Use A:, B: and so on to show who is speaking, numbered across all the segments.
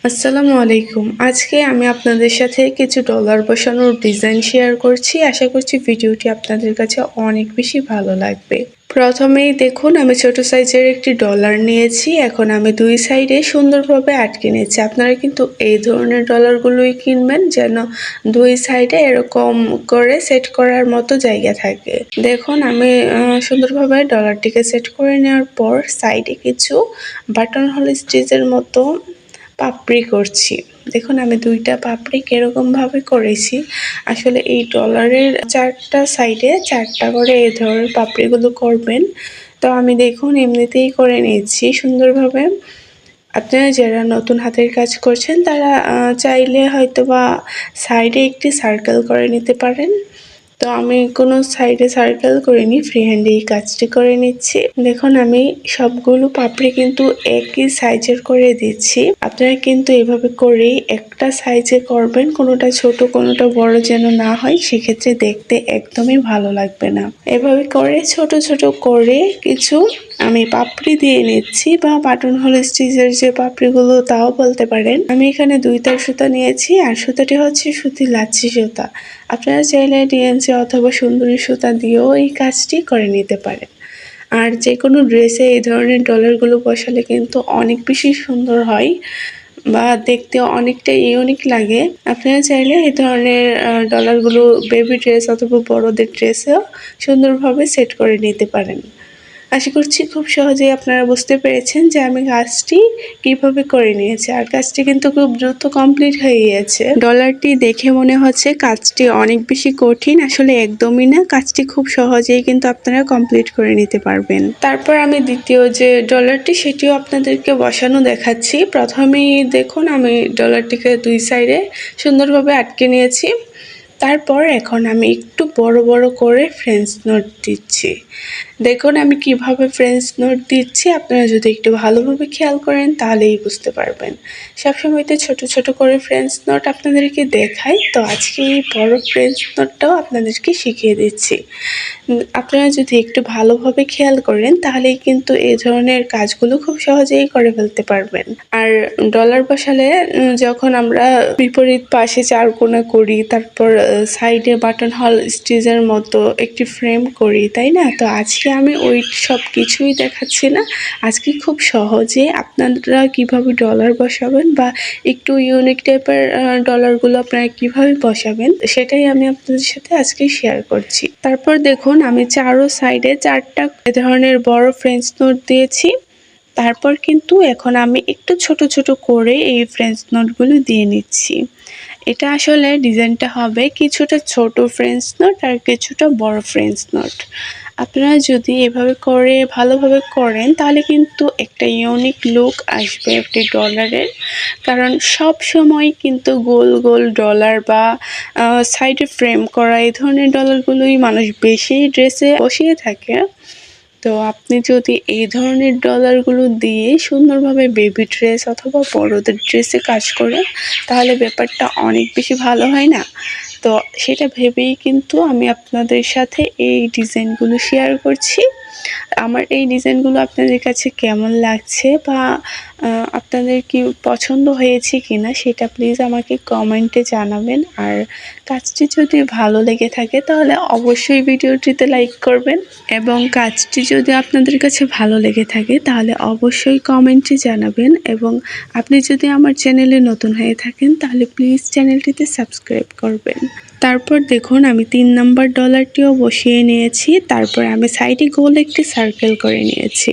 A: আসসালামু আলাইকুম। আজকে আমি আপনাদের সাথে কিছু ডলার বসানোর ডিজাইন শেয়ার করছি। আশা করছি ভিডিওটি আপনাদের কাছে অনেক বেশি ভালো লাগবে। প্রথমেই দেখুন আমি ছোট সাইজের একটি ডলার নিয়েছি। এখন আমি 2 সাইডে সুন্দরভাবে আটকে নিয়েছি। আপনারা কিন্তু এই ধরনের ডলারগুলোই কিনবেন যেন 2 সাইডে এরকম করে সেট করার মতো জায়গা থাকে। দেখুন আমি সুন্দরভাবে ডলারটিকে সেট করে নেওয়ার পর সাইডে কিছু বাটন হোল স্টিচের মতো পাপড়ি করছি। দেখুন আমি 2টা পাপড়ি কিরকমভাবে করেছি। আসলে এই ডলারের 4টা সাইডে 4টা করে এই ধরনের পাপড়িগুলো করবেন। তো আমি দেখুন এমনিতেই করে নিয়েছি সুন্দরভাবে। আপনারা যারা নতুন হাতের কাজ করছেন তারা চাইলে হয়তোবা সাইডে একটি সার্কেল করে নিতে পারেন। তো আমি কোনো সাইডে সার্কেল করিনি, ফ্রি হ্যান্ডে এই কাজটি করে নিচ্ছি। দেখুন আমি সবগুলো পাপড়ি কিন্তু একই সাইজের করে দিচ্ছি। আপনারা কিন্তু এভাবে করেই একটা সাইজে করবেন, কোনোটা ছোট কোনোটা বড় যেন না হয়, সেক্ষেত্রে দেখতে একদমই ভালো লাগবে না। এভাবে করে ছোট ছোট করে কিছু আমি পাপড়ি দিয়ে নিচ্ছি, বা বাটন হোল স্টিচের যে পাপড়িগুলো তাও বলতে পারেন। আমি এখানে 2 তার সুতা নিয়েছি, আর সুতাটি হচ্ছে সুতি লাচ্ছি সুতা। আপনারা চাইলে ডিএনসি অথবা সুন্দরী সুতা দিয়েও এই কাজটি করে নিতে পারেন। আর যে কোনো ড্রেসে এই ধরনের ডলারগুলো বসালে কিন্তু অনেক বেশি সুন্দর হয়, বা দেখতে অনেকটা ইউনিক লাগে। আপনারা চাইলে এই ধরনের ডলারগুলো বেবি ড্রেস অথবা বড়দের ড্রেসেও সুন্দরভাবে সেট করে নিতে পারেন। আশা করছি খুব সহজেই আপনারা বুঝতে পেরেছেন যে আমি কাজটি কিভাবে করে নিয়েছি, আর কাজটি কিন্তু খুব দ্রুত কমপ্লিট হয়ে গিয়েছে। ডলারটি দেখে মনে হচ্ছে কাজটি অনেক বেশি কঠিন, আসলে একদমই না। কাজটি খুব সহজেই কিন্তু আপনারা কমপ্লিট করে নিতে পারবেন। তারপর আমি দ্বিতীয় যে ডলারটি সেটিও আপনাদেরকে বসানো দেখাচ্ছি। প্রথমেই দেখুন আমি ডলারটিকে 2 সাইডে সুন্দরভাবে আটকে নিয়েছি। তারপর এখন আমি একটু বড় বড় করে ফ্রেঞ্চ নোট দিচ্ছি। দেখুন আমি কিভাবে ফ্রেঞ্চ নোট দিচ্ছি, আপনারা যদি একটু ভালোভাবে খেয়াল করেন তাহলেই বুঝতে পারবেন। সবসময় তো ছোট ছোট করে ফ্রেঞ্চ নোট আপনাদেরকে দেখাই, তো আজকে এই বড় ফ্রেঞ্চ নোটটাও আপনাদেরকে শিখিয়ে দিচ্ছি। আপনারা যদি একটু ভালোভাবে খেয়াল করেন তাহলেই কিন্তু এই ধরনের কাজগুলো খুব সহজেই করে ফেলতে পারবেন। আর ডলার বসালে যখন আমরা বিপরীত পাশে 4 কোণা করি, তারপর সাইডে বাটন হল স্টিচের মতো একটি ফ্রেম করি, তাই না? তো আজকে আমি ওই সব কিছুই দেখাচ্ছি না। আজকে খুব সহজে আপনারা কিভাবে ডলার বসাবেন, বা একটু ইউনিক টাইপের ডলারগুলো আপনারা কিভাবে বসাবেন, সেটাই আমি আপনাদের সাথে আজকে শেয়ার করছি। তারপর দেখুন আমি চারো সাইডে 4টা এ ধরনের বড় ফ্রেঞ্চ নোট দিয়েছি। তারপর কিন্তু এখন আমি একটু ছোট ছোট করে এই ফ্রেঞ্চ নোটগুলো দিয়ে নিচ্ছি। এটা আসলে ডিজাইনটা হবে কিছুটা ছোট ফ্রেঞ্চ নোট আর কিছুটা বড় ফ্রেঞ্চ নোট। আপনারা যদি এভাবে করে ভালোভাবে করেন তাহলে কিন্তু একটা ইউনিক লুক আসবে একটি ডলারের। কারণ সব সময় কিন্তু গোল গোল ডলার বা সাইডে ফ্রেম করা এই ধরনের ডলারগুলোই মানুষ বেশি ড্রেসে বসিয়ে থাকে। তো আপনি যদি এই ধরনের ডলারগুলো দিয়ে সুন্দরভাবে বেবি ড্রেস অথবা বড়দের ড্রেসে কাজ করেন তাহলে ব্যাপারটা অনেক বেশি ভালো হয় না? তো সেটা ভেবেই কিন্তু আমি আপনাদের সাথে এই ডিজাইনগুলো শেয়ার করছি। আমার এই ডিজাইনগুলো আপনাদের কাছে কেমন লাগছে, বা আপনাদের কি পছন্দ হয়েছে কিনা সেটা প্লিজ আমাকে কমেন্টে জানাবেন। আর কাজটি যদি ভালো লেগে থাকে তাহলে অবশ্যই ভিডিওটিতে লাইক করবেন, এবং কাজটি যদি আপনাদের কাছে ভালো লেগে থাকে তাহলে অবশ্যই কমেন্টে জানাবেন। এবং আপনি যদি আমার চ্যানেলে নতুন হয়ে থাকেন তাহলে প্লিজ চ্যানেলটিতে সাবস্ক্রাইব করবেন। তারপর দেখুন আমি 3 নাম্বার ডলারটিও বসিয়ে নিয়েছি। তারপর আমি সাইডে গোল একটি সার্কেল করে নিয়েছি।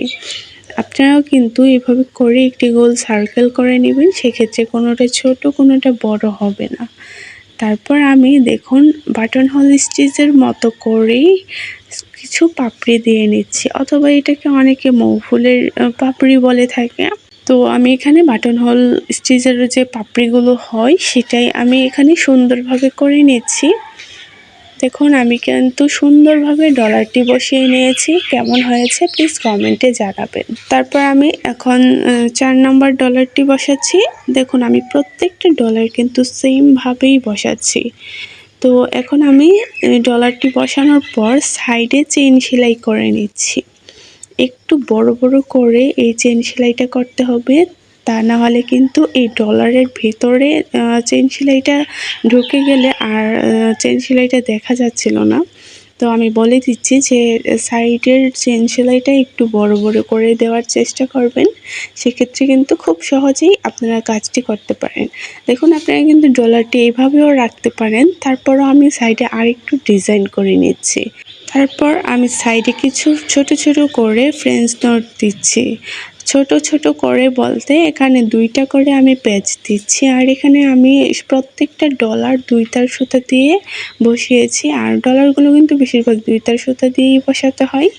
A: আপনারাও কিন্তু এভাবে করে একটি গোল সার্কেল করে নেবেন, সেক্ষেত্রে কোনোটা ছোট কোনোটা বড় হবে না। তারপর আমি দেখুন বাটন হোল স্টিচের মতো করেই কিছু পাপড়ি দিয়ে নিচ্ছি, অথবা এটাকে অনেকে মৌফুলের পাপড়ি বলে থাকে। তো আমি এখানে বাটন হোল স্টিচের যে পাপড়িগুলো হয় সেটাই আমি এখানে সুন্দরভাবে করে নিচ্ছি। দেখুন আমি কিন্তু সুন্দরভাবে ডলারটি বসিয়ে নিয়েছি। কেমন হয়েছে প্লিজ কমেন্টে জানাবেন। তারপর আমি এখন 4 নাম্বার ডলারটি বসাচ্ছি। দেখুন আমি প্রত্যেকটা ডলার কিন্তু সেমভাবেই বসাচ্ছি। তো এখন আমি ডলারটি বসানোর পর সাইডে চেইন সেলাই করে নিচ্ছি। একটু বড় বড় করে এই চেইন সেলাইটা করতে হবে। তা না হলে কিন্তু এই ডলারের ভেতরে চেন সেলাইটা ঢুকে গেলে আর চেন সেলাইটা দেখা যাচ্ছিল না। তো আমি বলে দিচ্ছি যে সাইডের চেন সেলাইটা একটু বড় বড় করে দেওয়ার চেষ্টা করবেন, সেক্ষেত্রে কিন্তু খুব সহজেই আপনারা কাজটি করতে পারেন। দেখুন আপনারা কিন্তু ডলারটি এভাবেও রাখতে পারেন, তারপরও আমি সাইডে আরেকটু ডিজাইন করে নিচ্ছি। তারপর আমি সাইডে কিছু ছোট ছোট করে ফ্রেঞ্চ নট দিচ্ছি। ছোট ছোট করে বলতে এখানে 2টা করে আমি প্যাচ দিচ্ছি, আর এখানে আমি প্রত্যেকটা ডলার 2 তার সুতা দিয়ে বসিয়েছি, আর ডলারগুলো কিন্তু বেশিরভাগ 2 তার সুতা দিয়েই বসাতে হয়।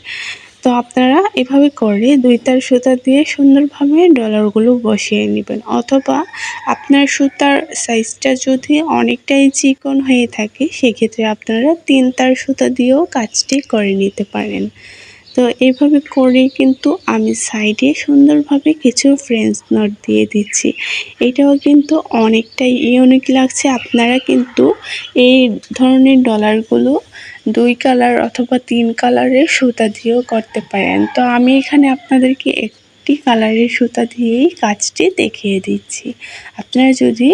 A: তো আপনারা এভাবে করে 2 তার সুতা দিয়ে সুন্দরভাবে ডলারগুলো বসিয়ে নেবেন, অথবা আপনার সুতার সাইজটা যদি অনেকটাই চিকন হয়ে থাকে সেক্ষেত্রে আপনারা 3 তার সুতা দিয়েও কাজটি করে নিতে পারেন। তো এইভাবে করে কিন্তু আমি সাইডে সুন্দরভাবে কিছু ফ্রেঞ্চ নট দিয়ে দিচ্ছি। এটাও কিন্তু অনেকটাই ইউনিক লাগছে। আপনারা কিন্তু এই ধরনের ডলারগুলো 2 কালার অথবা 3 কালারের সুতা দিয়েও করতে পারেন। তো আমি এখানে আপনাদেরকে একটি কালারের সুতা দিয়েই কাজটি দেখিয়ে দিচ্ছি। আপনারা যদি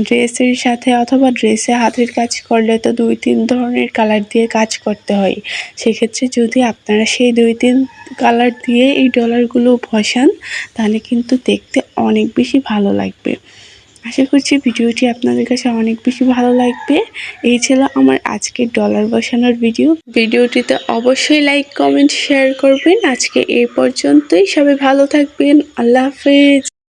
A: ড্রেসের সাথে অথবা ড্রেসে হাতের কাজ করলে তো 2-3 ধরনের কালার দিয়ে কাজ করতে হয়। সেক্ষেত্রে যদি আপনারা সেই 2-3 কালার দিয়ে এই ডলারগুলো বসান তাহলে কিন্তু দেখতে অনেক বেশি ভালো লাগবে। আশা করছি ভিডিওটি আপনাদের কাছে অনেক বেশি ভালো লাগবে। এই ছিল আমার আজকের ডলার বসানোর ভিডিওটিতে অবশ্যই লাইক, কমেন্ট, শেয়ার করবেন। আজকে এই পর্যন্তই। সবাই ভালো থাকবেন। আল্লাহ হাফেজ।